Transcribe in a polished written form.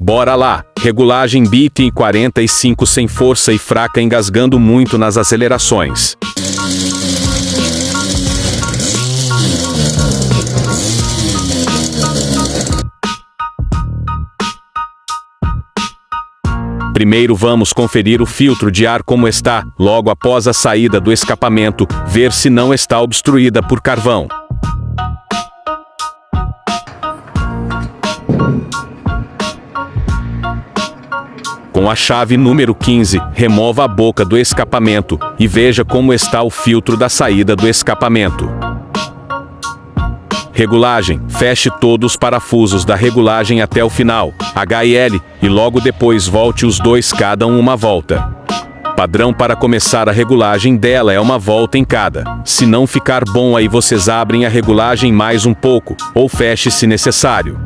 Bora lá! Regulagem BT 45 sem força e fraca, engasgando muito nas acelerações. Primeiro vamos conferir o filtro de ar como está, logo após a saída do escapamento, ver se não está obstruída por carvão. Com a chave número 15, remova a boca do escapamento e veja como está o filtro da saída do escapamento. Regulagem, feche todos os parafusos da regulagem até o final, H e L, e logo depois volte os dois cada uma volta. Padrão para começar a regulagem dela é uma volta em cada. Se não ficar bom aí vocês abrem a regulagem mais um pouco, ou feche se necessário.